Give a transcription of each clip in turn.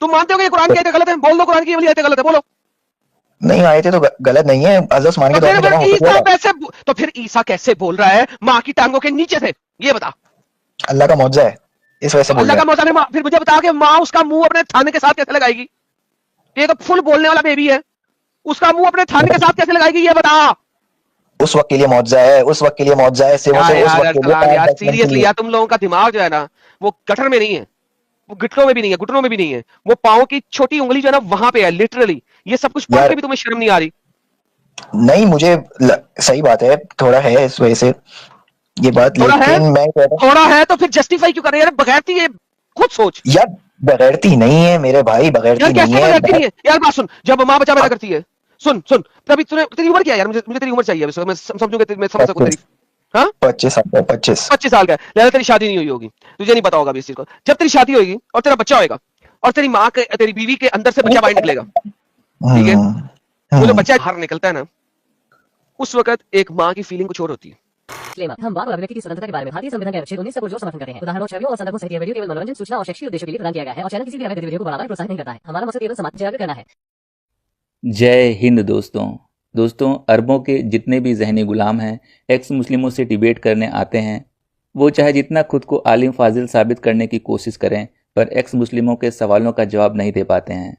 तुम मानते हो कि कुरान की आयतें गलत है? बोल दो कुरान की वाली आयतें गलत है, बोलो। नहीं, आयतें तो गलत नहीं है, हज़रत उस्मान के दौर में जमा होता था। तो फिर ईसा कैसे बोल रहा है माँ की टांगों के नीचे से? ये बता। अल्लाह का मौजज़ा है, इस वजह से तो बोल अल्लाह रहा का है। मौजूद है, फिर मुझे बता कि माँ उसका मुंह अपने थाने के साथ कैसे लगाएगी? ये तो फुल बोलने वाला बेबी है, उसका मुंह अपने थाने के साथ कैसे लगाएगी? ये बता। उस वक्त के लिए मौजज़ा है, उस वक्त के लिए मौजज़ा है, सिर्फ यार उस यार वक्त के लिए अरसलान यार, 5-10 मिनट के सीरियसली लिए। यार, तुम लोगों का दिमाग जो है ना, वो गटर में नहीं है, वो गिटनों में भी नहीं है, घुटनों में भी नहीं है, वो पाँव की छोटी उंगली जो है ना वहां पे है, लिटरली। ये सब कुछ पढ़ के यार भी तुम्हें शर्म नहीं आ रही? नहीं, सही बात है, थोड़ा है इस वजह से ये बात, थोड़ा है, लेकिन मैं कह रहा हूं, थोड़ा है तो फिर जस्टिफाई क्यों कर रहे हैं यार? बगैरती ये खुद सोच यार बगैरती नहीं है मेरे भाई, यार, बगैरती नहीं कैसे है। बगैरती नहीं है यार? बात सुन, जब माँ बच्चा पैदा करती है, सुन सुन, तभी तूने, तेरी उम्र क्या है यार? मुझे तेरी उम्र चाहिए, मैं समझूंगा, मैं समझ सकूं तेरी। 25 हाँ, 25 साल का, 25। 25 साल का है, लिहाजा तेरी शादी नहीं हुई होगी, तुझे नहीं पता होगा अभी इस चीज को। जब तेरी शादी होगी और तेरा बच्चा होएगा और तेरी माँ के, तेरी बीवी के अंदर से बच्चा बाहर निकलेगा, ठीक है? हम्म वो जो हम्म बच्चा बाहर निकलता है ना, उस वक्त एक माँ की फीलिंग कुछ और होती है। हम बात और अभिव्यक्ति की स्वतंत्रता के बारे में भारतीय संविधान के अनुच्छेद 19 से पुरजोर समर्थन करते हैं। उदाहरणों, छवियों और संदर्भों सहित यह वीडियो केवल मनोरंजन, सूचना और शैक्षिक उद्देश्यों के लिए प्रदान किया गया है और चैनल किसी भी अवैध गतिविधियों को बढ़ावा या प्रोत्साहित नहीं करता है। हमारा मकसद केवल समाज को जागरूक करना है। जय हिंद दोस्तों, अरबों के जितने भी जहनी गुलाम हैं एक्स मुस्लिमों से डिबेट करने आते हैं, वो चाहे जितना खुद को आलिम फाजिल साबित करने की कोशिश करें, पर एक्स मुस्लिमों के सवालों का जवाब नहीं दे पाते हैं।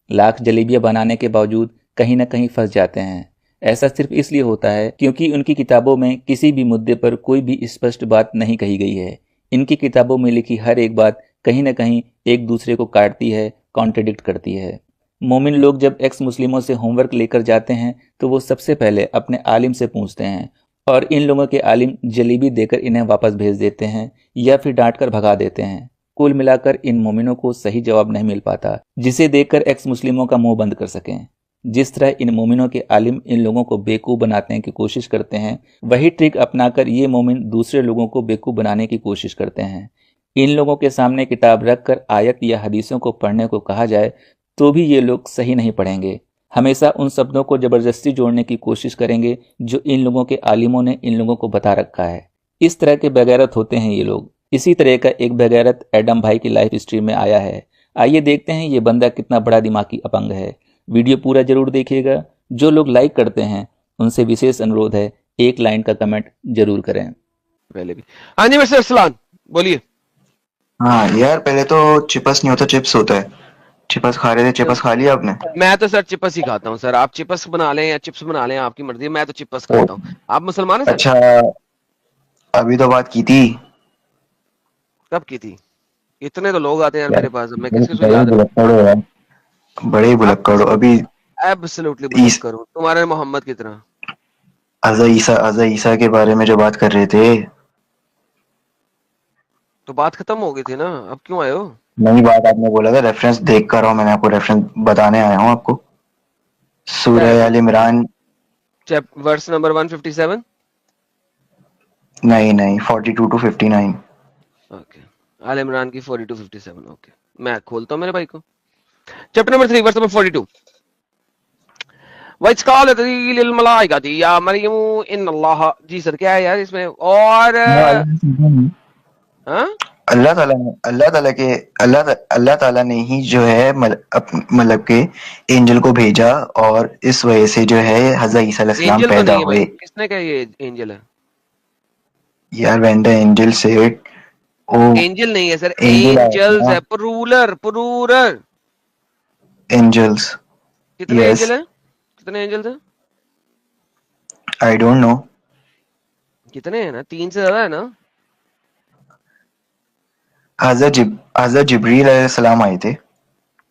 लाख जलेबियाँ बनाने के बावजूद कहीं ना कहीं फंस जाते हैं। ऐसा सिर्फ इसलिए होता है क्योंकि उनकी किताबों में किसी भी मुद्दे पर कोई भी स्पष्ट बात नहीं कही गई है। इनकी किताबों में लिखी हर एक बात कहीं ना कहीं एक दूसरे को काटती है, कॉन्ट्रडिक्ट करती है। मोमिन लोग जब एक्स मुस्लिमों से होमवर्क लेकर जाते हैं तो वो सबसे पहले अपने आलिम से पूछते हैं और इन लोगों के आलिम जलेबी देकर इन्हें वापस भेज देते हैं या फिर डांट कर भगा देते हैं। कुल मिलाकर इन मोमिनों को सही जवाब नहीं मिल पाता जिसे देखकर एक्स मुस्लिमों का मुंह बंद कर सकें। जिस तरह इन मोमिनों के आलिम इन लोगों को बेवकूफ़ बनाने की कोशिश करते हैं, वही ट्रिक अपनाकर ये मोमिन दूसरे लोगों को बेवकूफ़ बनाने की कोशिश करते हैं। इन लोगों के सामने किताब रखकर आयत या हदीसों को पढ़ने को कहा जाए तो भी ये लोग सही नहीं पढ़ेंगे। हमेशा उन शब्दों को ज़बरदस्ती जोड़ने की कोशिश करेंगे जो इन लोगों के आलिमों ने इन लोगों को बता रखा है। इस तरह के बेगैरत होते हैं ये लोग। इसी तरह का एक बेगैरत एडम भाई की लाइफ स्ट्रीम में आया है। आइए देखते हैं ये बंदा कितना बड़ा दिमागी अपंग है। वीडियो पूरा जरूर देखिएगा। जो लोग लाइक करते हैं उनसे विशेष अनुरोध है, एक लाइन का कमेंट जरूर करें। पहले भी। हाँ जी मिस्टर अरसलान, बोलिए। हाँ यार, पहले तो चिपस नहीं होता, चिप्स होता है। चिपस खा रहे थे, चिपस खा लिया आपने? मैं तो सर चिपस ही खाता हूँ सर। आप चिपस बना लें या चिप्स बना लें, आपकी मर्जी है, मैं तो चिपस खाता हूँ। आप मुसलमान हैं सर? अच्छा, अभी तो बात की थी। कब की थी? इतने तो लोग आते हैं यार मेरे पास, मैं किसके बड़े याद रखूं? बुलक्कड़ हो यार, बड़े बुलक्कड़ हो। अभी एब्सोल्युटली बुलक्कड़ हूं, तुम्हारे मोहम्मद की तरह। अज़ा ईसा के बारे में जो बात कर रहे थे, तो बात खत्म हो गई थी ना, अब क्यों आए हो? नई बात आपने बोला था, रेफरेंस देख कर रहा हूं, मैंने आपको रेफरेंस बताने आया हूं आपको। सूरह आल इमरान, वर्स नंबर 157। नहीं 42 to 59। ओके, आल इमरान की 42 to 57। ओके, मैं खोलता हूं मेरे भाई को। Chapter number 3 verse number 42। वइस क़ालत लिल मलाइकति या मरियम इन्नल्लाह। जी सर, क्या है यार इसमें? और हाँ, अल्लाह ताला ने ही जो है मतलब के एंजल को भेजा और इस वजह से जो है हज़रत ईसा अलैहिस्सलाम एंजल तो पैदा नहीं है हुए। भाई, किसने कहा ये एंजल है? यार when the angel said, oh angel नहीं है सर, एंजल एंजल्स है, प्लूरल। एंजल्स। कितने यस, एंजल हैं? कितने एंजल्स हैं? I don't know. कितने हैं ना, 3 से ज्यादा है ना? हज़रत जिब्रील अलैहिस्सलाम आए थे।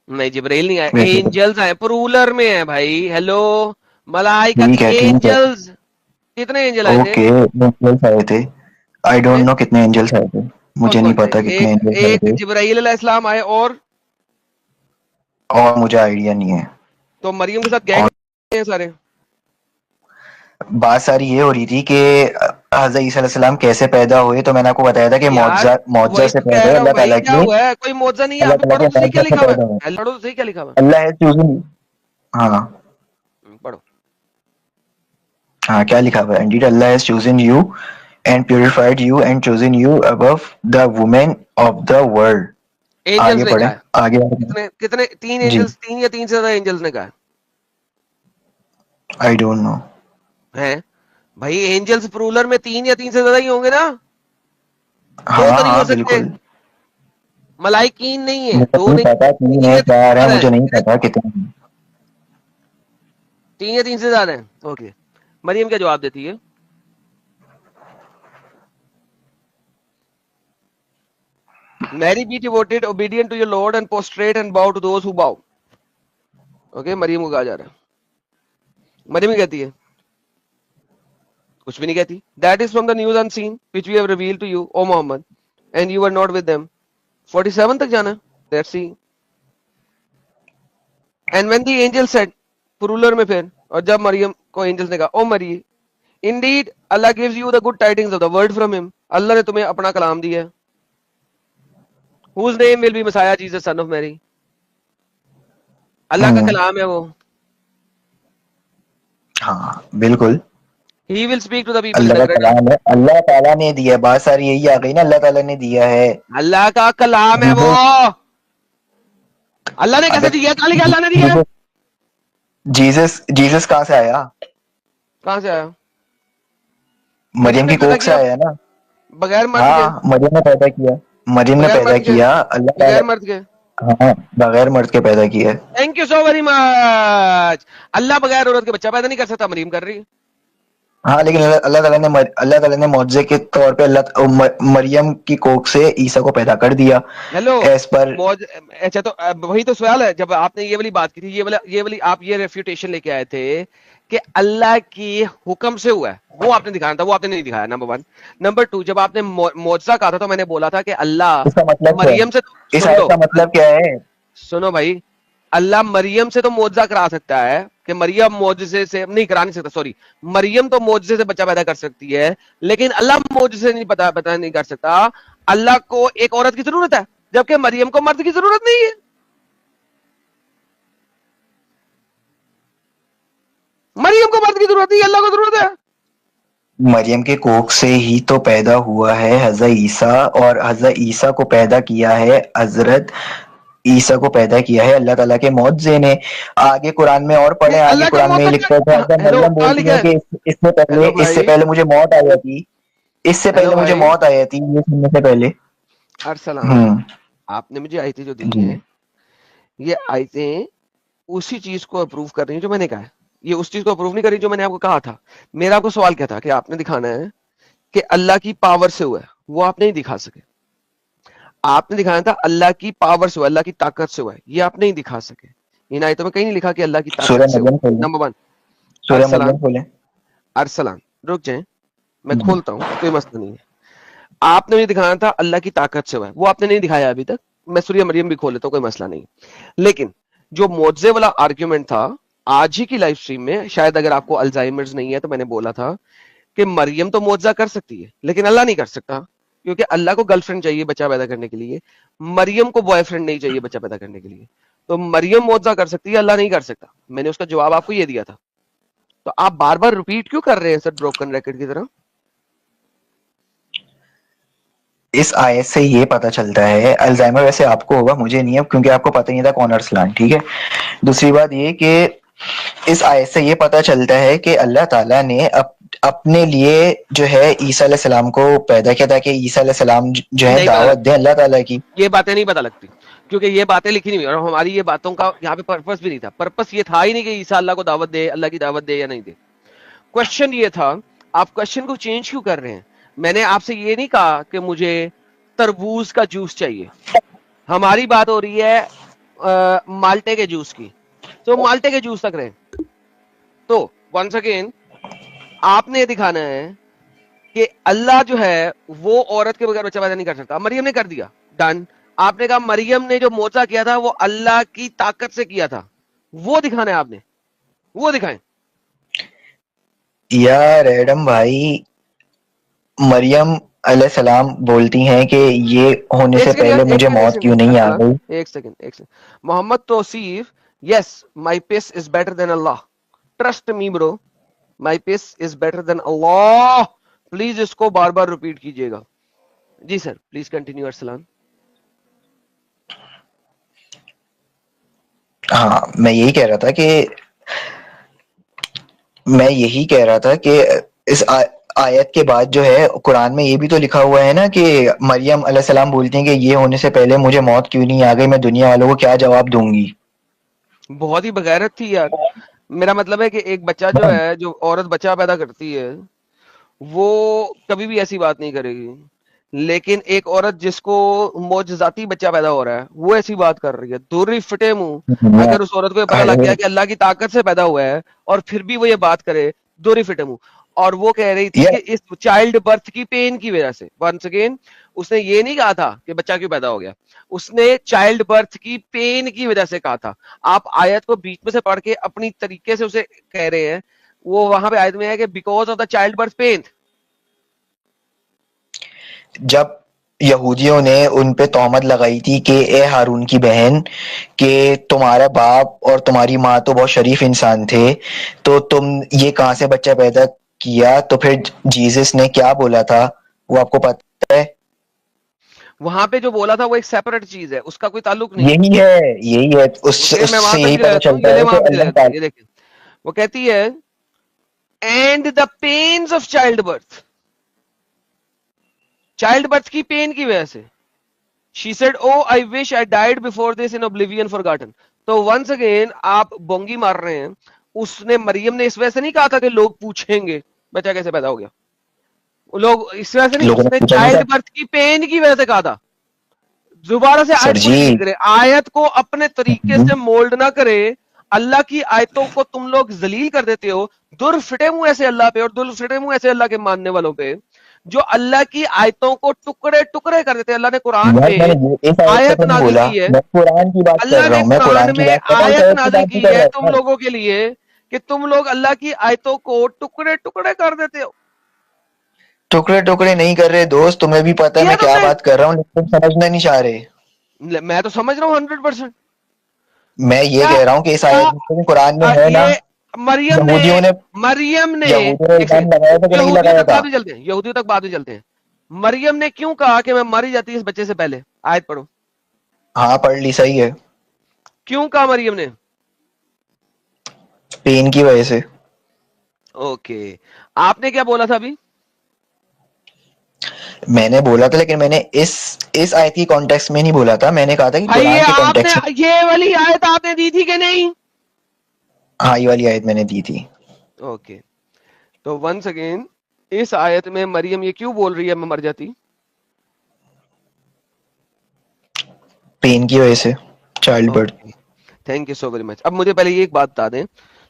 नहीं, जिब्राइल नहीं आए, वैसे तो एंजल्स आए, प्लूरल में है भाई। हेलो, मलाइकती ठीक है, एंजल्स। कितने एंजल आए थे? ओके, एंजल्स आए थे। आई डोंट कितने? नो कितने एंजल्स आए थे, कौन मुझे नहीं कौन से? पता कितने एक एंजल्स आए एक थे, जिब्राइल अलैहिस्सलाम आए, और मुझे आइडिया नहीं है। तो मरियम के साथ गैंग हैं सारे। बात सारी ये हो रही थी कि हज़रत ईसा अलैहिस्सलाम कैसे पैदा हुए, तो मैंने आपको बताया था कि यार मौजज़ा वही से तो पैदा कह हुए, रहा हूँ, अल्लाह वही ताला क्या के हुआ है? कोई मौजज़ा नहीं है, अल्लाह आप ताला पढ़ो के तो सही क्या मौजज़ा से लिखा हुआ पैदा हुए। है, पढ़ो तो सही क्या लिखा हुआ अल्लाह हैज चूज़न, हाँ है, पढ़ो। हाँ, क्या लिखा हुआ है? Indeed Allah has chosen you and purified you and chosen you above the women of the world। Angels आगे ने पढ़े, कहा है, आगे कितने कितने 3 जी, एंजल्स, 3 या 3 से ज्यादा एंजल्स ने कहा आई डोंट नो। है भाई, एंजल्स प्रूलर में 3 या 3 से ज्यादा ही होंगे ना, 2 तो हाँ नहीं हो हाँ सकते, बिल्कुल, मलाइकीन नहीं है, मुझे 2 नहीं नहीं, पता तीन 3 है या 3 चार से है, ज्यादा मुझे नहीं है, पता कितने हैं। 3 या 3 से ज्यादा है। ओके, मरियम क्या जवाब देती है? Mary, be devoted, obedient to your Lord and prostrate and bow to those who bow. Okay, Maryam को कहा जा रहा है, मरियम क्या कहती है? कुछ भी नहीं कहती। That is from the news unseen which we have revealed to you, O Muhammad, and you were not with them. 47 तक जाना है, let's see. And when the angel said, प्रूलर में फिर, और जब मरियम को एंजल्स ने कहा, ओ मरी, indeed Allah gives you the good tidings of the word from him, अल्लाह ने तुम्हें अपना कलाम दिया है, whose name will be Messiah Jesus son of Mary, अल्लाह का कलाम है वो, हाँ बिल्कुल, he will speak to the people in Allah the का great, कलाम है, अल्लाह ताला ने दिया है, बात सारी यही आ गई ना, अल्लाह ताला ने दिया है। अल्लाह का कलाम है वो, अल्लाह ने कैसे अगर दिया? कहा अल्लाह ने दिया है, जीसस जीसस कहाँ से आया? कहां से आया? मरियम किसने की पैदा कोख से किया? आया ना। बगैर मर्द के, हाँ मरियम ने पैदा किया, मरियम ने बगैर पैदा मर्द के, किया, अल्लाह बगैर ताला, मर्द के। हाँ बगैर मर्द के पैदा किया है। Thank you so very much. अल्लाह बगैर औरत के बच्चा पैदा नहीं कर सकता, मरियम कर रही है। हाँ लेकिन अल्लाह ताला ने मौजज़े के तौर पे मरियम की कोख से ईसा को पैदा कर दिया, हेलो, एज पर। मौज, अच्छा तो वही तो सवाल है, जब आपने ये वाली बात की थी, ये वाली आप ये रेफ्यूटेशन लेके आए थे कि अल्लाह के हुक्म से हुआ है, वो आपने दिखाया था, वो आपने नहीं दिखाया, नंबर 1। नंबर 2, जब आपने मौजज़ा कहा था तो मैंने बोला था कि अल्लाह इसका मतलब क्या है? मरियम से, इस सुन आयत लो, का मतलब क्या है? सुनो भाई, अल्लाह मरियम से तो मौजज़ा करा सकता है कि मरियम मौजज़े से नहीं करा नहीं सकता, सॉरी, मरियम तो मौजज़े से बच्चा पैदा कर सकती है, लेकिन अल्लाह मौजज़े से नहीं पता नहीं कर सकता। अल्लाह को एक औरत की जरूरत है, जबकि मरियम को मर्द की जरूरत नहीं है। मरियम को मर्द की जरूरत नहीं, अल्लाह को जरूरत है। मरियम के कोख से ही तो पैदा हुआ है हज़रत ईसा, और हज़रत ईसा को पैदा किया है, हज़रत ईसा को पैदा किया है अल्लाह ताला के मौजज़े ने। आगे कुरान में और पढ़े, आगे अल्लाह का कुरान में मौजज़ा लिखा है, क्या? हेलो, मरियम कहां बोलती लिखा है है? कि हेलो इससे भाई, पहले मुझे मौत आ जाती, इससे हेलो पहले मुझे भाई, मौत आ जाती, ये सुनने से पहले। अरसलान, हम्म, आपने मुझे आयतें जो दी जी हैं, ये आयतें उसी चीज को अप्रूव कर रही हैं जो मैंने कहा है, ये उस चीज को अप्रूव नहीं कर रही जो मैंने आपको कहा था। मेरा आपको सवाल क्या था कि आपने दिखाना है कि अल्लाह की पावर से हुआ है, वो आप नहीं दिखा सके। आपने दिखाना था अल्लाह की पावर से हुआ, अल्लाह की ताकत से हुआ है, ये आप नहीं दिखा सके। इन आयतों में कहीं नहीं लिखा कि अल्लाह की ताकत सूरह से हुआ। मरियम खोलें, नंबर 1, सूरह अरसलान, मरियम खोलें। अरसलान रुक जाए, मैं खोलता हूँ, कोई मसला नहीं है। आपने मुझे दिखाना था अल्लाह की ताकत से हुआ है, वो आपने नहीं दिखाया अभी तक। मैं सूरह मरियम भी खोल लेता हूँ, कोई मसला नहीं। लेकिन जो मौजज़े वाला आर्ग्यूमेंट था आज ही की लाइव स्ट्रीम में, शायद अगर आपको अल्जाइमर्स नहीं है तो मैंने बोला था कि मरियम तो मौजज़ा कर सकती है लेकिन अल्लाह नहीं कर सकता, क्योंकि अल्लाह को गर्लफ्रेंड चाहिए बच्चा पैदा करने के लिए, मरियम को बॉयफ्रेंड नहीं चाहिए बच्चा पैदा करने के लिए। तो मरियम मौजज़ा कर सकती है, अल्लाह नहीं कर सकता। मैंने उसका जवाब आपको ये दिया था, तो आप बार बार रिपीट क्यों कर रहे हैं सर, ब्रोकन रिकॉर्ड की तरह? इस आयत से ये पता चलता है, अल्जाइमर वैसे आपको होगा, मुझे नहीं है, क्योंकि आपको पता नहीं था कौन अरसलान, ठीक है। दूसरी बात ये कि इस आयत से ये पता चलता है कि अल्लाह ताला ने अपने लिए जो है ईसा अलैहि सलाम को पैदा किया ताकि ईसा अलैहि सलाम जो है नहीं पता दावत लगती, दे अल्लाह ताला की। ये बातें नहीं पता लगती, क्योंकि ये बातें लिखी नहीं हुई, और हमारी ये बातों का यहाँ पे पर्पस भी नहीं था। पर्पस ये था ही नहीं कि ईसा अल्लाह को दावत दे, अल्लाह की दावत दे या नहीं दे। क्वेश्चन ये था, आप क्वेश्चन को चेंज क्यों कर रहे हैं? मैंने आपसे ये नहीं कहा कि मुझे तरबूज का जूस चाहिए, हमारी बात हो रही है माल्टे के जूस की, तो माल्टे के जूस तक रहे। तो वंस अगेन आपने दिखाना है कि अल्लाह जो है वो औरत के बगैर बच्चा पैदा नहीं कर सकता। मरियम ने कर दिया, डन। आपने कहा मरियम ने जो मौजज़ा किया था वो अल्लाह की ताकत से किया था, वो दिखाना है आपने, वो दिखाएं। यार एडम भाई, मरियम अलैहिस्सलाम बोलती हैं कि ये होने एक से सेकंड पहले यार, मुझे मौत क्यों नहीं आ अरसलान, गई। एक second. Mohammad Tauseef, yes my peace is better than Allah, trust me bro, my peace is better than Allah. Please इसको बार बार रिपीट कीजिएगा। जी सर, प्लीज कंटिन्यू अरसलान। ہاں میں یہی کہہ رہا تھا کہ اس آیت کے بعد جو ہے قرآن میں یہ بھی تو لکھا ہوا ہے نا کہ مریم علیہ السلام بولتی ہیں کہ یہ ہونے سے پہلے مجھے موت کیوں نہیں آ گئی، میں دنیا والوں کو کیا جواب دوں گی. بہت ہی بغیرت تھی یار. میرا مطلب ہے کہ ایک بچہ جو ہے، جو عورت بچہ پیدا کرتی ہے، وہ کبھی بھی ایسی بات نہیں کرے گی. لیکن ایک عورت جس کو معجزاتی بچہ پیدا ہو رہا ہے، وہ ایسی بات کر رہی ہے. دوری فٹے منہ. اگر اس عورت کو یہ پتہ لگ گیا کہ اللہ کی طاقت سے پیدا ہوا ہے اور پھر بھی وہ یہ بات کرے، دوری فٹے منہ. اور وہ کہہ رہی تھی کہ اس چائلڈ برتھ کی پین کی وجہ سے، ونس اگین اس نے یہ نہیں کہا تھا کہ بچہ کیوں پیدا ہو گیا، اس نے چائلڈ برتھ کی پین کی وجہ سے کہا تھا. آپ آیت کو بیچ میں سے پڑھ کے اپنی طریقے سے اسے کہہ رہے ہیں. وہ وہاں پہ آیت میں ہے کہ because of the child birth pain. جب یہودیوں نے ان پہ تہمت لگائی تھی کہ اے ہارون کی بہن کہ تمہارا باپ اور تمہاری ماں تو بہت شریف انسان تھے، تو تم یہ کہاں سے بچہ پیدا کیا، تو پھر جیزس نے کیا بولا تھا وہ آپ کو پتہ ہے؟ وہاں پہ جو بولا تھا وہ ایک سیپریٹ چیز ہے، اس کا کوئی تعلق نہیں. یہی ہے اس میں وہاں سے تک یہی چلے پتہ جاتا ہوں، چلتا ہے وہاں کہ پہ چلے اللہ جاتا ہوں. تعالیٰ. یہ دیکھیں، وہ کہتی ہے and the pains of child birth. Child birth کی پین کی وجہ سے she said oh I wish I died before this in oblivion forgotten. تو once again آپ بونگی مار رہے ہیں. اس نے مریم نے اس وجہ سے نہیں کہا تھا کہ لوگ پوچھیں گے بچہ کیسے پیدا ہو گیا، لوگ اس وجہ سے نہیں، لوگوں اس نے نے پوچھا نہیں چائلڈ تھا برتھ کی پین کی وجہ سے کہا تھا. دوبارہ سے سر آیت کو جی. ریڈ کرے، آیت کو اپنے طریقے سے مولڈ نہ کرے. اللہ کی آیتوں کو تم لوگ ذلیل کر دیتے ہو. در فٹے منہ ایسے اللہ پہ، اور در فٹے منہ ایسے اللہ کے ماننے والوں پہ جو اللہ کی آیتوں کو ٹکڑے ٹکڑے کر دیتے. اللہ نے قرآن یار میں میں نے اس آیت سے آیت تو نہیں نازل بولا، کی ہے، میں قرآن کی بات کر اللہ رہا نے ہوں، میں قرآن کی میں بات کر رہا ہوں، اس آیت آیت کی نازل بات نہیں کی کر ہے رہا تم تھا. لوگوں کے لیے کہ تم لوگ اللہ کی آیتوں کو ٹکڑے ٹکڑے کر دیتے ہو. ٹکڑے ٹکڑے نہیں کر رہے دوست، تمہیں بھی پتہ ہے کیا میں تم کیا نے؟ بات کر رہا ہوں، لیکن تم سمجھنا نہیں چاہ رہے. میں تو سمجھ رہا ہوں 100%. میں یہ کیا کہہ رہا ہوں کہ اس آیت میں قرآن میں ہے نا، یہ مریم نے یہودیوں نے ایک الزام سیکنڈ، لگایا تھا کہ نہیں یہودیوں لگایا تک تھا. بعد میں چلتے ہیں، یہودیوں تک بعد میں چلتے ہیں. مریم نے کیوں کہا کہ میں ماری جاتی اس بچے سے پہلے؟ آیت پڑھو. ہاں پڑھ لی، صحیح ہے، کیوں کہا مریم نے؟ پین کی وجہ سے. اوکے، آپ نے کیا بولا تھا ابھی؟ میں نے بولا تھا، لیکن میں نے اس آیت کی کانٹیکس میں نہیں بولا تھا، میں نے کہا تھا کہ بھائی قرآن یہ کے آپ نے کانٹیکس میں. یہ والی آیت آپ نے دی تھی کہ نہیں؟ ہاں یہ والی آیت میں نے دی تھی. اوکے، تو ونس اگین اس آیت میں مریم یہ کیوں بول رہی ہے میں مر جاتی؟ پین کی وجہ سے، child birth. Thank you so very much. اب مجھے پہلے یہ ایک بات بتا دیں،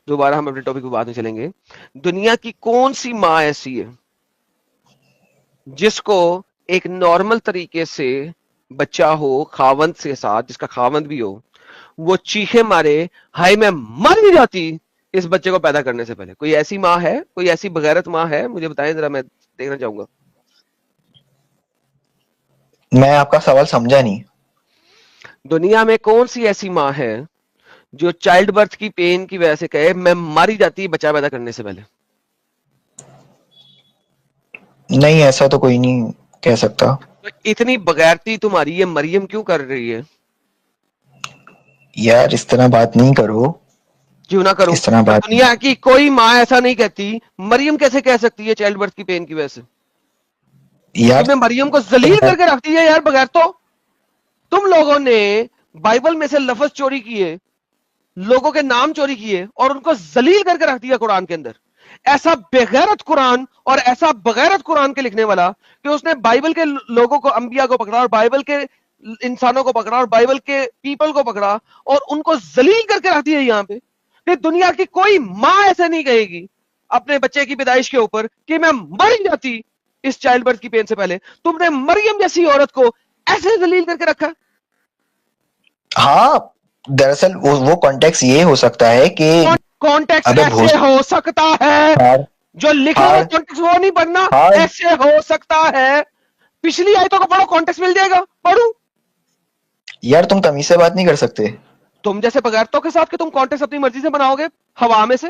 دوبارہ ہم اپنے ٹاپک پہ بعد میں چلیں گے. دنیا کی کون سی ماں ایسی ہے جس کو ایک نارمل طریقے سے بچہ ہو خاوند کے ساتھ، جس کا خاوند بھی ہو، وہ چیخے مارے ہائے میں مر بھی جاتی اس بچے کو پیدا کرنے سے پہلے؟ کوئی ایسی ماں ہے؟ کوئی ایسی بغیرت ماں ہے؟ مجھے بتائیں ذرا، میں دیکھنا چاہوں گا. میں آپ کا سوال سمجھا نہیں. دنیا میں کون سی ایسی ماں ہے جو چائلڈ برتھ کی پین کی وجہ سے کہے میں ماری جاتی بچہ پیدا کرنے سے پہلے؟ نہیں ایسا تو کوئی نہیں کہہ سکتا. تو اتنی بغیرتی تمہاری یہ مریم کیوں کر رہی ہے؟ یار اس طرح بات نہیں کرو. کیوں نہ کروں؟ اس طرح اور بات دنیا کی کوئی ماں ایسا نہیں کہتی. مریم کیسے کہہ سکتی ہے چائلڈ برتھ کی پین کی وجہ سے؟ یار تم نے مریم کو ذلیل کر کے رکھ دیا یار. بغیر تو تم لوگوں نے بائبل میں سے لفظ چوری کیے، لوگوں کے نام چوری کیے اور ان کو ذلیل کر کے رکھ دیا قرآن کے اندر. ایسا بغیرت قرآن اور ایسا بغیرت قرآن کے لکھنے والا کہ اس نے بائبل کے لوگوں کو، انبیاء کو پکڑا اور بائبل کے انسانوں کو پکڑا اور بائبل کے پیپل کو پکڑا اور ان کو ذلیل کر کے رکھ دیا یہاں پہ. کہ دنیا کی کوئی ماں ایسے نہیں کہے گی اپنے بچے کی پیدائش کے اوپر کہ میں مر جاتی اس چائلڈ برتھ کی پین سے پہلے. تم نے مریم جیسی عورت کو ایسے ذلیل کر کے رکھا. ہاں دراصل وہ کانٹیکس یہ ہو سکتا ہے کہ کانٹیکس ابے ایسے ہو سکتا ہے، جو لکھا ہوا کانٹیکس وہ نہیں پڑھنا. ایسے ہو سکتا ہے. پچھلی آیتوں کو پڑھو، کانٹیکس مل جائے گا. پڑھو. یار تم تمیز سے بات نہیں کر سکتے. تم جیسے بغیرتوں کے ساتھ کہ تم کانٹیکس اپنی مرضی سے بناؤ گے ہوا میں سے.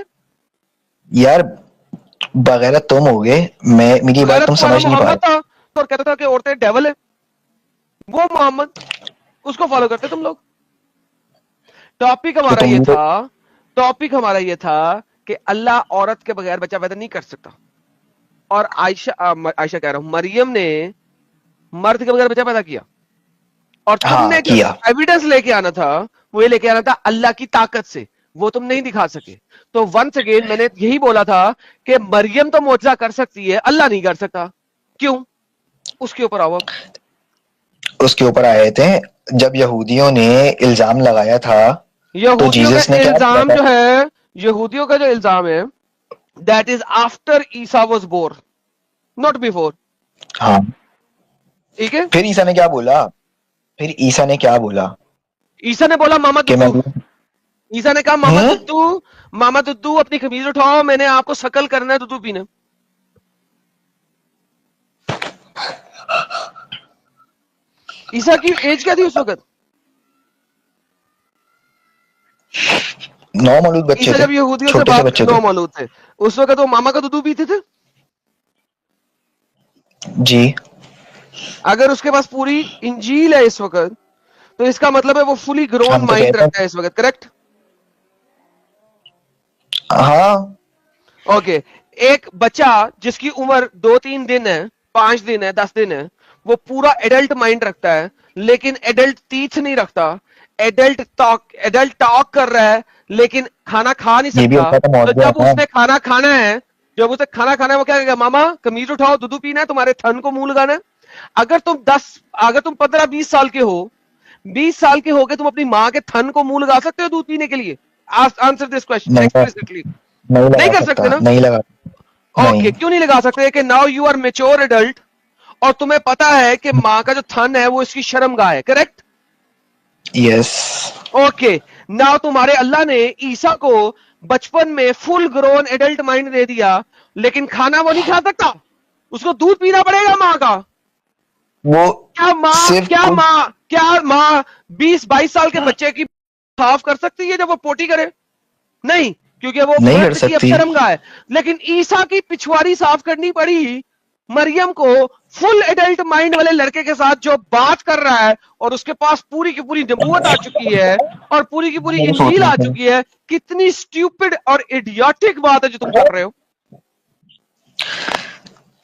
یار بغیرت تم ہو گئے، میری بات تم تمہارا سمجھ نہیں پا محمد رہے. تھا اور کہتا تھا کہ عورتیں ڈیول ہے. وہ محمد، اس کو فالو کرتے تم لوگ. टॉपिक हमारा तो ये तुम था, टॉपिक हमारा ये था कि अल्लाह औरत के बगैर बच्चा पैदा नहीं कर सकता, और आयशा कह रहा हूं, मरियम ने मर्द के बगैर बच्चा पैदा किया, और तुमने हाँ जो किया। एविडेंस लेके आना था वो ये लेके आना था अल्लाह की ताकत से, वो तुम नहीं दिखा सके। तो वंस अगेन मैंने यही बोला था कि मरियम तो मोजा कर सकती है, अल्लाह नहीं कर सकता। क्यों? उसके ऊपर आओ। उसके ऊपर आए थे जब यहूदियों ने इल्जाम लगाया था, तो यहूदियों जीसस का ने क्या किया इल्जाम था? जो है, यहूदियों का जो इल्जाम है, that is after Isa was born, not before. हाँ, ठीक है, फिर ईसा ने क्या बोला? फिर ईसा ने क्या बोला ईसा ने बोला मामा कि मैं दुद्दू, ईसा ने कहा मामा दुद्दू अपनी खमीज उठाओ, मैंने आपको शकल करना है दुद्दू पीने। ईसा की एज क्या थी उस वक्त? 9 मौलूद बच्चे ईसा थे, जब यहूदियों से छोटे से बात बच्चे 9 थे। मौलूद थे, उस वक्त वो मामा का दुद्दू पीते थे। जी, अगर उसके पास पूरी इंजील है इस वक्त, तो इसका मतलब है वो फुली ग्रोन हम तो माइंड कहते रखता है इस वक्त, करेक्ट? हैं हाँ, ओके, एक बच्चा जिसकी उम्र 2-3 दिन है, 5 दिन है, 10 दिन है, वो पूरा एडल्ट माइंड रखता है, लेकिन एडल्ट टीथ नहीं रखता। एडल्ट टॉक कर रहा है, लेकिन खाना खा नहीं ये भी सकता। होता था तो मौजूद जब है। उसने खाना खाना है, जब उसे खाना खाना है, वो क्या कहेगा? मामा कमीज उठाओ, दूध पीना है, तुम्हारे थन को मुंह लगाना है। अगर तुम 15-20 साल के हो, 20 साल के हो गए, तुम अपनी माँ के थन को मुंह लगा सकते हो दूध पीने के लिए? आंसर दिस क्वेश्चन नहीं एक्सप्लिसिटली। नहीं नहीं लगा कर सकते सकता, ना? नहीं लगा, ओके, नहीं। क्यों नहीं लगा सकते? कि now you are mature adult, और तुम्हें पता है कि माँ का जो थन है वो इसकी शर्मगाह है, करेक्ट? यस, ओके, नाउ तुम्हारे अल्लाह ने ईसा को बचपन में full grown adult mind they दिया, लेकिन खाना वो नहीं खा सकता, उसको दूध पीना पड़ेगा माँ का। वो सिर्फ क्या माँ 20-22 साल के बच्चे की साफ कर सकती है जब वो पोटी करे? नहीं, क्योंकि वो नहीं कर मर्द की सकती। शर्मगाह है। लेकिन ईसा की पिछवाड़ी साफ करनी पड़ी मरियम को, फुल एडल्ट माइंड वाले लड़के के साथ जो बात कर रहा है, और उसके पास पूरी की पूरी नबूवत आ चुकी है, और पूरी की पूरी मेरे इंजील आ सोचने से चुकी है। कितनी स्टूपिड और इडियोटिक बात है जो तुम कर रहे हो।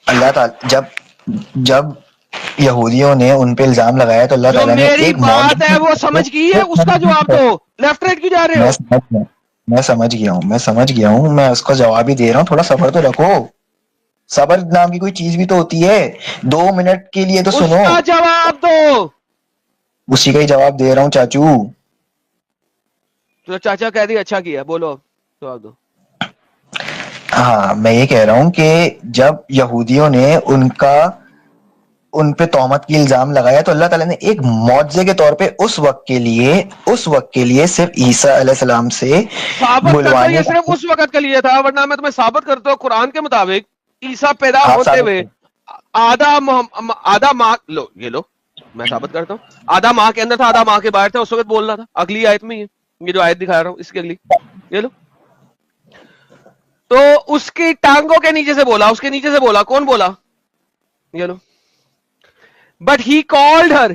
अल्लाह ताला जब यहूदियों ने उन पे इल्जाम लगाया, तो अल्लाह जो ताला ने मेरी एक बात है वो समझ गई है, उसका जवाब दो। लेफ्ट राइट क्यों जा रहे हो? मैं समझ गया हूँ, मैं उसका जवाब ही दे रहा हूँ। थोड़ा सब्र तो रखो, सब्र नाम की कोई चीज भी तो होती है। 2 मिनट के लिए तो सुनो, उसका जवाब दो। उसी का ही जवाब दे रहा हूँ चाचू। तो चाचा कह दी, अच्छा किया, बोलो जवाब दो। हाँ, मैं ये कह रहा हूँ कि जब यहूदियों ने उन पे तोहमत की इल्जाम लगाया, तो अल्लाह ताला ने एक मौजज़े के तौर पे उस वक्त के लिए सिर्फ ईसा अलैहिस्सलाम से साबित करते हो बुलवाने ये सिर्फ उस वक्त के लिए था, वरना मैं तुम्हें साबित करता हूँ कुरान के मुताबिक ईसा पैदा आप होते साबित हुए आधा माह लो, ये लो, मैं साबित करता हूँ। आधा माह के अंदर था, आधा माह के बाहर था, उस वक्त बोल रहा था। अगली आयत में ये जो आयत दिखा रहा हूँ इसके अगली, ये लो। तो उसकी टांगों के नीचे से बोला, उसके नीचे से बोला, कौन बोला? ये लो। But he called her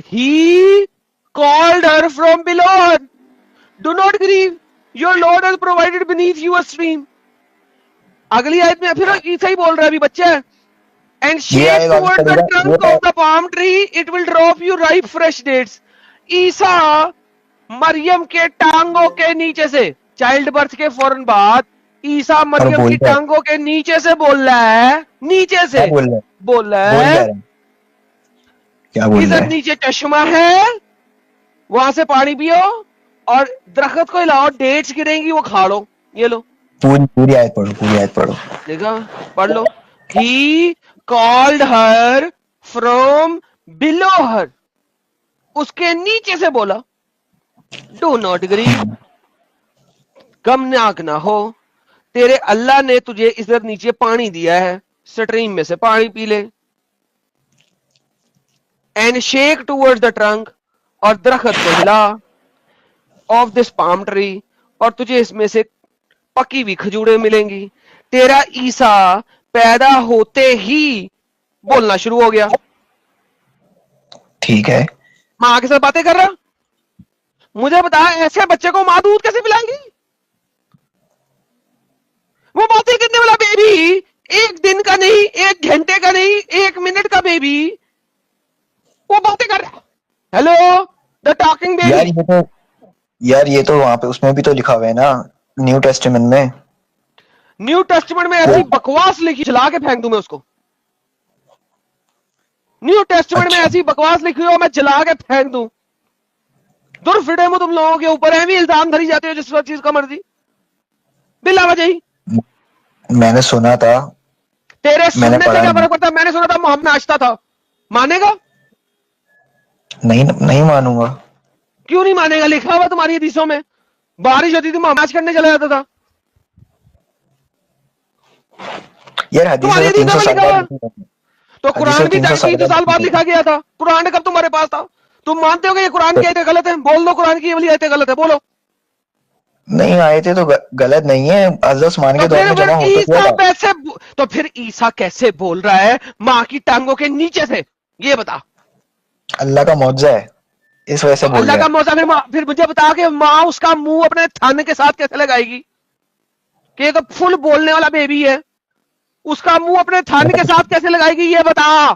from below her. Do not grieve, your Lord has provided beneath you a stream. अगली आयत में फिर ईसा ही बोल रहा है, अभी बच्चा है। And shake toward the trunk of the palm tree, it will drop you ripe fresh dates. ईसा मरियम के टांगों के नीचे से, चाइल्ड बर्थ के फौरन बाद ईसा मरियम की टांगों के नीचे से बोल रहा है, नीचे से बोल रहा है। क्या बोल रहा है? इधर नीचे चश्मा है, वहां से पानी पियो, और दरख्त को हिलाओ, डेट्स गिरेंगी, वो खा लो। ये लो, पूरी आयत पढ़ो। देखा, पढ़ लो। He called her from below her, उसके नीचे से बोला। Do not grieve, गमनाक ना हो, तेरे अल्लाह ने तुझे इधर नीचे पानी दिया है, स्ट्रीम में से पानी पी ले। And shake towards the trunk, और दरख्त को हिला, ऑफ दिस पाम ट्री, और तुझे इसमें से पकी हुई खजूरें मिलेंगी। तेरा ईसा पैदा होते ही बोलना शुरू हो गया, ठीक है, मां के साथ बातें कर रहा, مجھے بتا ایسے بچے کو ماں دودھ کیسے پلائیں گی؟ وہ باتیں کرنے والا بیبی، ایک دن کا نہیں، ایک گھنٹے کا نہیں، ایک منٹ کا بیبی وہ باتیں کر رہا. ہیلو دا ٹاکنگ بیبی. یار یہ تو وہاں پہ اس میں بھی تو لکھا ہوا ہے نا نیو ٹیسٹمنٹ میں. نیو ٹیسٹمنٹ میں ایسی بکواس لکھی چلا کے پھینک دوں میں اس کو. نیو ٹیسٹمنٹ میں اچھا ایسی بکواس لکھی ہو میں جلا کے پھینک دوں. دور فٹے میں تم لوگوں کے اوپر بھی الزام دھری جاتے ہو جس چیز کا مرضی بلا وجہ ہی. میں نے سنا تھا. تیرے میں نے سننے سے پڑھا کیا فرق پڑتا ہے؟ میں نے سنا تھا محمد ناشتا تھا. مانے گا؟ نہیں مانوں گا. کیوں نہیں مانے گا؟ لکھا ہوا تمہاری حدیثوں میں. بارش ہوتی تھی محمد کرنے چلا جاتا تھا. یار حدیث تمہاری تو حدیثوں 300 میں سال لکھا ہوا. بعد تو حدیث قرآن بھی 300 سال 300 سال بعد بعد. لکھا گیا تھا. قرآن کب تمہارے پاس تھا؟ تم مانتے ہو کہ یہ قرآن کی آیتیں غلط ہیں؟ بول دو قرآن کی یہ والی آیتیں غلط ہے. بولو. نہیں آئے تھے تو غلط نہیں ہے. حضرت عثمان تو کے دور میں پھر جمع ہو تو عیسیٰ تھا. تو پھر عیسیٰ کیسے بول رہا ہے ماں کی ٹانگوں کے نیچے سے؟ یہ بتا. اللہ کا معجزہ ہے اس وجہ سے تو بول اللہ رہے کا ہیں. موضوع پھر مجھے بتا کہ ماں اس کا منہ اپنے تھانے کے ساتھ کیسے لگائے گی؟ کہ یہ تو فل بولنے والا بیبی ہے، اس کا منہ اپنے تھانے کے ساتھ کیسے لگائے گی؟ یہ بتا.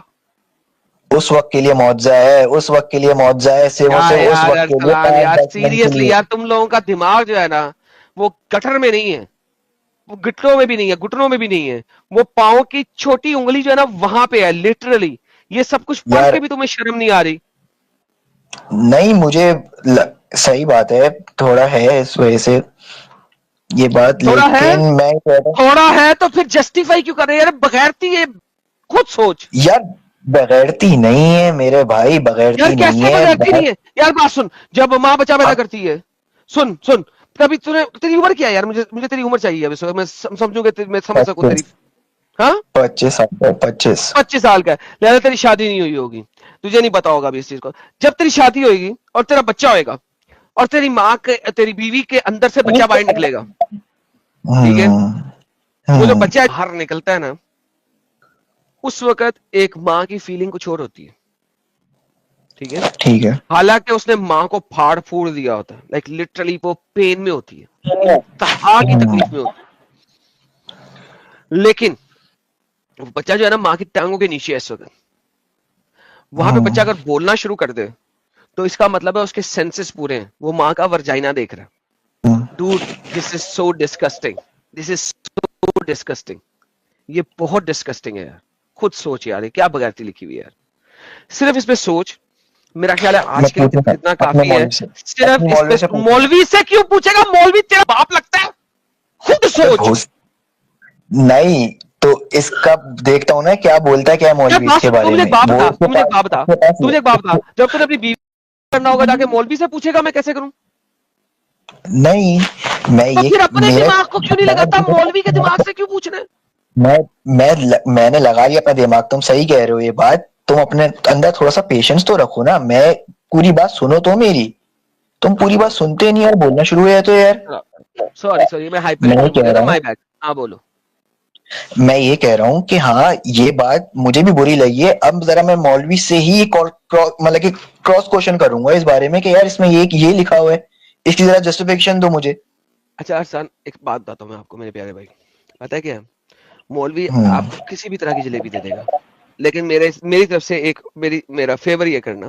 اس وقت کے لیے معجزہ ہے. اس وقت کے لیے معجزہ ہے. صرف کیا اسے اس یار وقت کے لیے ارسلان، یار 5-10 منٹ کے سیریسلی لیے. یار تم لوگوں کا دماغ جو ہے نا وہ گٹر میں نہیں ہے، وہ گٹروں میں بھی نہیں ہے، گٹنوں میں بھی نہیں ہے. وہ پاؤں کی چھوٹی انگلی جو ہے نا وہاں پہ ہے لٹرلی. یہ سب کچھ پڑھ یار کے بھی تمہیں شرم نہیں آ رہی؟ نہیں مجھے صحیح بات ہے تھوڑا ہے اس وجہ سے یہ بات. تھوڑا ہے، لیکن میں کہتا ہوں تھوڑا ہے تو پھر جسٹیفائی کیوں کر رہے ہیں یار؟ بغیرتی یہ خود سوچ. یار بغیرتی نہیں ہے میرے بھائی، یار بغیرتی نہیں کیسے ہے. بغیرتی نہیں ہے یار؟ بات سن، جب ماں بچہ پیدا کرتی ہے، سن کبھی تیری عمر کیا ہے یار؟ مجھے تیری عمر چاہیے اب اس وقت، میں سمجھوں گا، میں سمجھ سکوں تیری. ہاں 25 25 سال کا ہے، لہٰذا تیری شادی نہیں ہوئی ہوگی، تجھے نہیں پتا ہوگا ابھی اس چیز کو. جب تیری شادی ہوئے گی اور تیرا بچہ ہوئے گا اور تیری ماں کے، تیری بیوی کے اندر سے بچہ باہر نکلے گا، ٹھیک ہے؟ وہ جو بچہ باہر نکلتا ہے نا، اس وقت ایک ماں کی فیلنگ کچھ اور ہوتی ہے، ٹھیک ہے؟ ٹھیک ہے. حالانکہ اس نے ماں کو پھاڑ پھوڑ دیا ہوتا ہے، لائک لٹرلی وہ پین میں ہوتی ہے، انتہا کی تکلیف میں ہوتی ہے. لیکن وہ بچہ جو ہے نا ماں کی ٹانگوں کے نیچے ہے اس وقت. وہاں پہ بچہ اگر بولنا شروع کر دے تو اس کا مطلب ہے اس کے سینسز پورے ہیں، وہ ماں کا ورجائنا دیکھ رہا ہے. ڈوڈ دس از سو ڈسکسٹنگ، دس از سو ڈسکسٹنگ. یہ بہت ڈسکسٹنگ ہے یار. خود سوچ یار، یہ کیا بغیرتی لکھی ہوئی ہے یار. صرف اس پہ سوچ. میرا خیال ہے آج کے لیے اتنا کافی ہے. صرف اس پہ مولوی سے کیوں پوچھے گا؟ مولوی تیرا باپ لگتا ہے. خود سوچ. نہیں تو اس کا دیکھتا ہوں نا کیا بولتا ہے کیا مولوی اس کے بارے مجھے میں. ایک بات بتا، جب تجھے اپنی بیوی کرنا ہوگا جا کے مولوی سے پوچھے گا میں کیسے کروں؟ نہیں میں تو یہ پھر اپنے دماغ کو کیوں نہیں لگاتا؟ مولوی کے دماغ سے کیوں پوچھنا ہے؟ میں نے لگا لیا اپنا دماغ. تم صحیح کہہ رہے ہو یہ بات. تم اپنے اندر تھوڑا سا پیشنس تو رکھو نا. میں پوری بات سنو تو میری. تم پوری بات سنتے نہیں اور بولنا شروع ہو جاتے ہو یار. سوری میں ہائپر میں ایکٹیو ہو کہہ گیا رہا تھا، ہوں مائی بیڈ. ہاں بولو. میں یہ کہہ رہا ہوں کہ ہاں یہ بات مجھے بھی بری لگی ہے. اب ذرا میں مولوی سے ہی مطلب کہ کراس کوشچن کروں گا اس بارے میں کہ یار اس میں یہ لکھا ہوا ہے، اس کی ذرا جسٹیفیکیشن دو مجھے. اچھا ارسلان ایک بات بتاتا ہوں میں آپ کو میرے پیارے بھائی. پتہ ہے کیا؟ مولوی آپ کو کسی بھی طرح کی جلیبی دے دے گا، لیکن میری طرف سے میرا فیور یہ کرنا،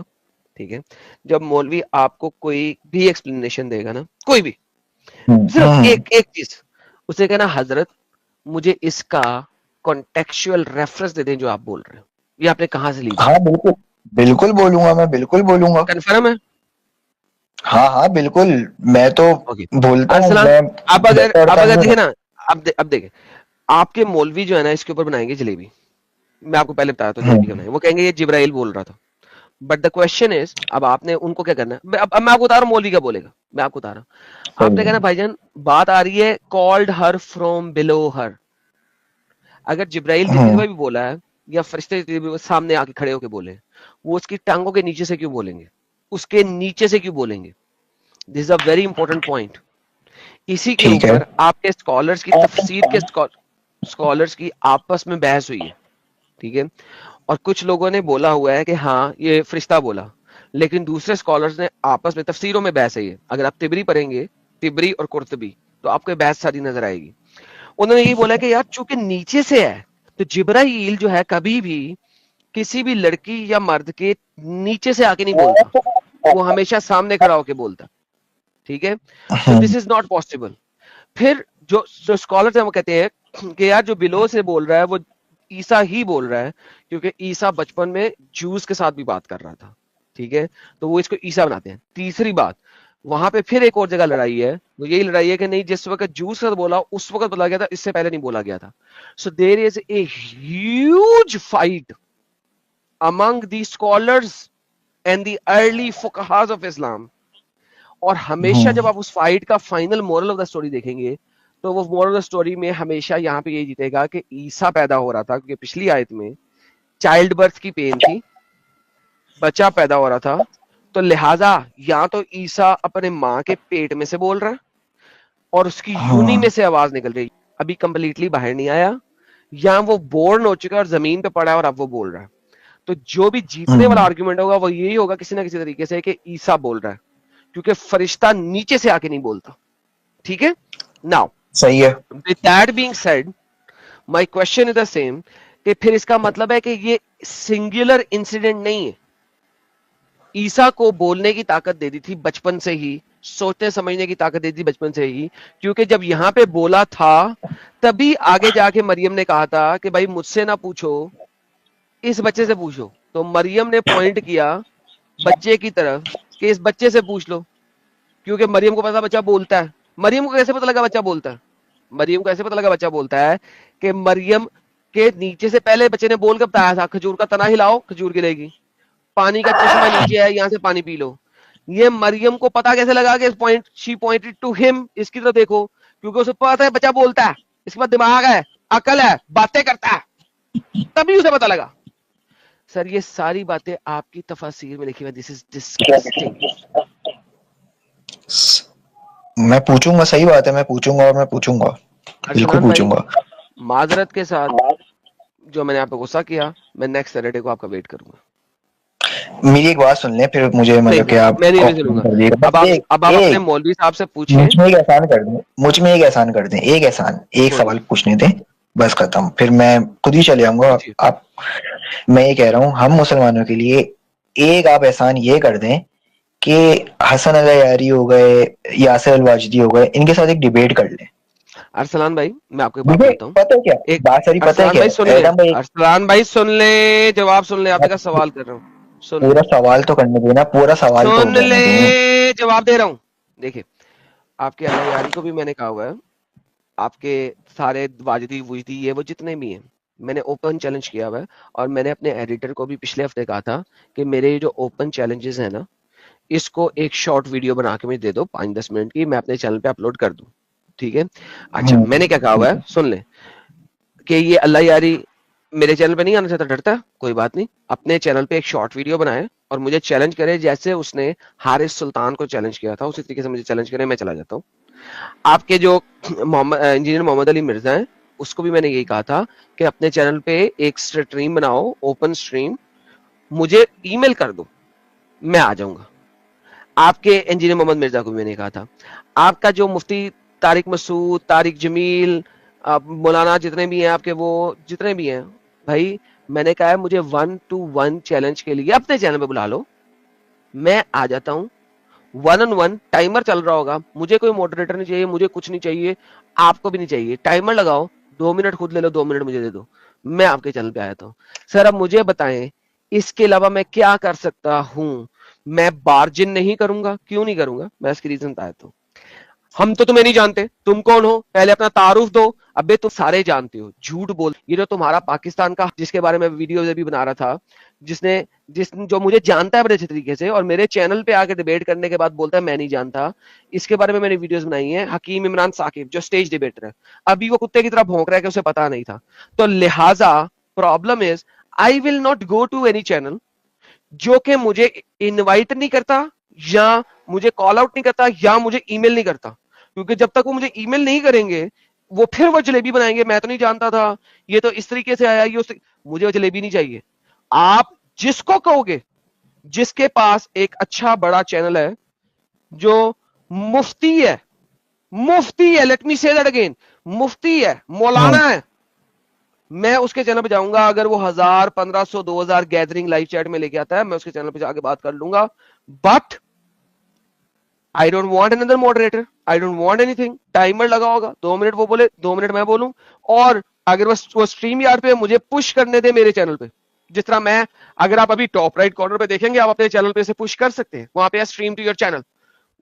ٹھیک ہے؟ جب مولوی آپ کو کوئی بھی ایکسپلینیشن دے گا نا، کوئی بھی، صرف ایک چیز اسے کہنا، حضرت مجھے اس کا کانٹیکچوئل ریفرنس دے دیں جو آپ بول رہے ہیں، یہ آپ نے کہاں سے لی بات؟ ہاں بالکل بولوں گا. میں بالکل بولوں گا. کنفرم ہے؟ ہاں بالکل. میں تو بولتا ہوں. ارسلان میں اب اگر دیکھیں نا، اب دیکھیں آپ کے مولوی جو ہے نا اس کے اوپر بنائیں گے جلیبی. میں آپ کو پہلے بتایا تو جلیبی کا بنائیں گے، وہ کہیں گے یہ جبرائیل بول رہا تھا. بٹ دا کوشچن از، اب آپ نے ان کو کیا کرنا ہے؟ اب میں آپ کو بتا رہا ہوں مولوی کیا بولے گا. میں آپ کو بتا رہا ہوں، آپ نے کہنا بھائی جان بات آ رہی ہے کالڈ ہر فروم بلو ہر. اگر جبرائیل جتنی دفعہ بھی بولا ہے یا فرشتے سامنے آ کے کھڑے ہو کے بولے، وہ اس کی ٹانگوں کے نیچے سے کیوں بولیں گے؟ اس کے نیچے سے کیوں بولیں گے؟ دس از اے ویری امپورٹنٹ پوائنٹ. اسی کے ٹھیک ہے. اوپر آپ کے اسکالرس کی تفسیر کے اسکالرس کی آپس میں بحث ہوئی ہے، ٹھیک ہے؟ اور کچھ لوگوں نے بولا ہوا ہے کہ ہاں یہ فرشتہ بولا، لیکن دوسرے اسکالرز نے آپس میں تفسیروں میں بحث ہے یہ, اگر آپ تبری پڑھیں گے, تبری اور قرطبی, تو آپ کو بحث ساری نظر آئے گی. انہوں نے یہ بولا کہ یار چونکہ نیچے سے ہے تو جبرائیل جو ہے کبھی بھی کسی بھی لڑکی یا مرد کے نیچے سے آ کے نہیں بولتا, وہ ہمیشہ سامنے کھڑا ہو کے بولتا. ٹھیک ہے, تو دس از ناٹ پاسبل. پھر جو اسکالرز ہیں وہ کہتے ہیں کہ یار جو بلو سے بول رہا ہے وہ عیسیٰ ہی بول رہا ہے, کیونکہ عیسیٰ بچپن میں جوز کے ساتھ بھی بات کر رہا تھا. ٹھیک ہے, تو وہ اس کو عیسیٰ بناتے ہیں. تیسری بات, وہاں پہ پھر ایک اور جگہ لڑائی ہے, وہ یہی لڑائی ہے کہ نہیں جس وقت جوز کا بولا اس وقت بولا گیا تھا, اس سے پہلے نہیں بولا گیا تھا. So there is a huge fight among the scholars and the early fuqahas of Islam. اور ہمیشہ جب آپ اس فائٹ کا final moral of the story دیکھیں گے تو وہ مورل آف اسٹوری میں ہمیشہ یہاں پہ یہ جیتے گا کہ عیسیٰ پیدا ہو رہا تھا, کیونکہ پچھلی آیت میں چائلڈ برتھ کی پین تھی, بچہ پیدا ہو رہا تھا, تو لہٰذا یا تو عیسیٰ اپنے ماں کے پیٹ میں سے بول رہا ہے اور اس کی یونی میں سے آواز نکل رہی, ابھی کمپلیٹلی باہر نہیں آیا, یا وہ بورن ہو چکا اور زمین پہ پڑا ہے اور اب وہ بول رہا ہے. تو جو بھی جیتنے والا آرگومنٹ ہوگا وہ یہی ہوگا کسی نہ کسی طریقے سے کہ عیسیٰ بول رہا ہے, کیونکہ فرشتہ نیچے سے آ کے نہیں بولتا. ٹھیک ہے, ناؤ صحیح ہے. with that being said, my question is the same, کہ پھر اس کا مطلب ہے کہ یہ سنگولر انسیڈنٹ نہیں ہے. عیسیٰ کو بولنے کی طاقت دے دی تھی بچپن سے ہی, سوچنے سمجھنے کی طاقت دے دی بچپن سے ہی, کیونکہ جب یہاں پہ بولا تھا تبھی آگے جا کے مریم نے کہا تھا کہ بھائی مجھ سے نہ پوچھو, اس بچے سے پوچھو. تو مریم نے پوائنٹ کیا بچے کی طرف کہ اس بچے سے پوچھ لو, کیونکہ مریم کو پتا بچہ بولتا ہے. مریم کو کیسے پتا لگا بچہ بولتا ہے؟ مریم کو ایسے پتا لگا بچہ بولتا ہے کہ مریم کے نیچے سے پہلے بچے نے بول کے بتایا تھا کھجور کا تنا ہلاؤ کھجور گرے گی, پانی کا چشمہ نیچے ہے یہاں سے پانی پی لو. یہ مریم کو پتا کیسے لگا کہ شی پوائنٹڈ ٹو ہم, اس کی طرف دیکھو, کیونکہ اسے پتا ہے بچہ بولتا ہے, اس کے بعد دماغ ہے, عقل ہے, باتیں کرتا ہے, تبھی اسے پتا لگا. سر یہ ساری باتیں آپ کی تفاسیر میں لکھی ہوئی, دس از ڈسگسٹنگ. میں پوچھوں گا, صحیح بات ہے, میں پوچھوں گا اور میں پوچھوں گا, بالکل پوچھوں گا. معذرت کے ساتھ جو میں نے آپ پہ غصہ کیا, میں نیکسٹ سیٹرڈے کو آپ کا ویٹ کروں گا. میری ایک بات سن لیں, پھر مجھے مطلب کہ آپ میں نہیں سنوں گا. اب آپ اپنے مولوی صاحب سے پوچھیں. مجھ میں ایک احسان کر دیں, مجھ میں ایک احسان کر دیں, ایک احسان, ایک سوال پوچھنے دیں, بس ختم, پھر میں خود ہی چلے جاؤں گا. آپ, میں یہ کہہ رہا ہوں ہم مسلمانوں کے لیے ایک آپ احسان یہ کر دیں کہ حسن العیاری ہو گئے, یاسر الواجدی ہو گئے, ان کے ساتھ ایک ڈیبیٹ کر لیں. ارسلان بھائی میں آپ کو بات بولتا ہوں, پتہ کیا ایک بات ساری پتہ ہے کیا, ارسلان بھائی سن لیں, جواب سن لیں, آپ کا سوال کر رہا ہوں, پورا سوال تو کرنے دینا, پورا سوال تو سن لیں, جواب دے رہا ہوں. دیکھیں آپ کے اللہ یاری کو بھی میں نے کہا ہوا ہے, آپ کے سارے واجدی وجدی یہ وہ جتنے بھی ہیں میں نے اوپن چیلنج کیا ہوا ہے, اور میں نے اپنے ایڈیٹر کو بھی پچھلے ہفتے کہا تھا کہ میرے جو اوپن چیلنجز ہیں نا اس کو ایک شارٹ ویڈیو بنا کے مجھے دے دو 5-10 منٹ کی, میں اپنے چینل پہ اپلوڈ کر دوں. ٹھیک ہے, اچھا میں نے کیا کہا ہوا ہے سن لیں, کہ یہ اللہ یاری میرے چینل پہ نہیں آنا چاہتا, ڈرتا ہے, کوئی بات نہیں, اپنے چینل پہ ایک شارٹ ویڈیو بنائے اور مجھے چیلنج کرے, جیسے اس نے حارث سلطان کو چیلنج کیا تھا اسی طریقے سے مجھے چیلنج کرے, میں چلا جاتا ہوں. آپ کے جو انجینئر محمد علی مرزا ہیں اس کو بھی میں نے یہی کہا تھا کہ اپنے چینل پہ ایک سٹریم بناؤ, اوپن سٹریم, مجھے ای میل کر دو, میں آ جاؤں گا. آپ کے انجینئر محمد مرزا کو بھی میں نے کہا تھا. آپ کا جو مفتی طارق مسعود, طارق جمیل, مولانا جتنے بھی ہیں آپ کے, وہ جتنے بھی ہیں بھائی, میں نے کہا ہے مجھے 1-to-1 چیلنج کے لیے اپنے چینل پہ بلا لو, میں آ جاتا ہوں. 1-on-1 ٹائمر چل رہا ہوگا, مجھے کوئی ماڈریٹر نہیں چاہیے, مجھے کچھ نہیں چاہیے, آپ کو بھی نہیں چاہیے. ٹائمر لگاؤ, 2 منٹ خود لے لو, 2 منٹ مجھے دے دو, میں آپ کے چینل پہ آ جاتا ہوں. سر اب مجھے بتائیں اس کے علاوہ میں کیا کر سکتا ہوں؟ میں بارجن نہیں کروں گا. کیوں نہیں کروں گا؟ میں اس کی ریزن بتاتا ہوں. ہم تو تمہیں نہیں جانتے, تم کون ہو پہلے اپنا تعارف دو. ابے تم سارے جانتے ہو, جھوٹ بول. یہ جو تمہارا پاکستان کا, جس کے بارے میں ویڈیو بھی بنا رہا تھا, جو مجھے جانتا ہے بڑے اچھے طریقے سے, اور میرے چینل پہ آ کے ڈیبیٹ کرنے کے بعد بولتا ہے میں نہیں جانتا, اس کے بارے میں نے ویڈیوز بنائی ہیں. حکیم عمران ثاقب جو اسٹیج ڈیبیٹر ہے, ابھی وہ کتے کی طرح بھونک رہا ہے کہ اسے پتا نہیں تھا. تو لہٰذا problem is I will not go to any channel جو کہ مجھے انوائٹ نہیں کرتا, یا مجھے کال آؤٹ نہیں کرتا, یا مجھے ای میل نہیں کرتا. کیونکہ جب تک وہ مجھے ای میل نہیں کریں گے, وہ پھر وہ جلیبی بنائیں گے, میں تو نہیں جانتا تھا, یہ تو اس طریقے سے آیا, مجھے وہ جلیبی نہیں چاہیے. آپ جس کو کہو گے जिसके पास एक अच्छा बड़ा चैनल है जो मुफ्ती है, let me say that again, मुफ्ती है, मौलाना है, मैं उसके चैनल पे जाऊंगा। अगर वो 1000, 1500, 2000 गैदरिंग लाइव चैट में लेके आता है, मैं उसके चैनल पे जाके बात कर लूंगा। But I don't want another moderator, I don't want anything. Timer लगा होगा, 2 मिनट वो बोले, 2 मिनट मैं बोलूं, और अगर वो स्ट्रीम यार्ड पे मुझे पुश करने दे मेरे चैनल पे, जिस तरह मैं, अगर आप अभी टॉप राइट कॉर्नर पे देखेंगे, आप अपने चैनल पे से पुश कर सकते हैं, वहां पे स्ट्रीम टू योर चैनल,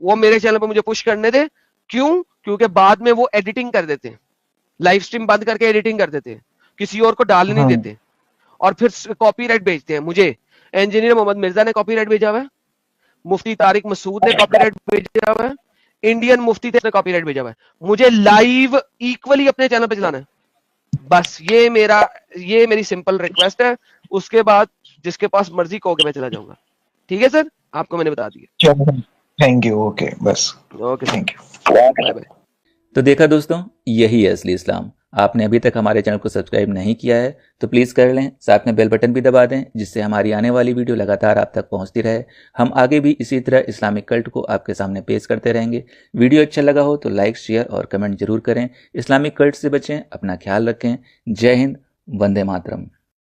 वो मेरे चैनल पे मुझे पुश करने दे। क्यों? क्योंकि बाद में वो एडिटिंग कर देते हैं, लाइव स्ट्रीम बंद करके एडिटिंग कर देते हैं, किसी और को डालने नहीं देते, और फिर कॉपीराइट भेजते हैं मुझे। इंजीनियर मोहम्मद मिर्जा ने कॉपीराइट भेजा हुआ है, मुफ्ती तारिक मसूद ने कॉपीराइट भेजा हुआ है, इंडियन मुफ्ती ने कॉपीराइट भेजा हुआ है। मुझे लाइव इक्वली अपने चैनल पे चलाना है, बस ये मेरी सिंपल रिक्वेस्ट है। उसके बाद जिसके पास मर्जी कहोगे मैं चला जाऊंगा। ठीक है सर, आपको मैंने बता दिया। Thank you. ओके, बस okay, thank you. Bye bye. तो देखा दोस्तों, यही है असली इस्लाम। आपने अभी तक हमारे चैनल को सब्सक्राइब नहीं किया है तो प्लीज़ कर लें, साथ में बेल बटन भी दबा दें, जिससे हमारी आने वाली वीडियो लगातार आप तक पहुंचती रहे। हम आगे भी इसी तरह इस्लामिक कल्ट को आपके सामने पेश करते रहेंगे। वीडियो अच्छा लगा हो तो लाइक, शेयर और कमेंट जरूर करें। इस्लामिक कल्ट से बचें, अपना ख्याल रखें। जय हिंद, वंदे मातरम।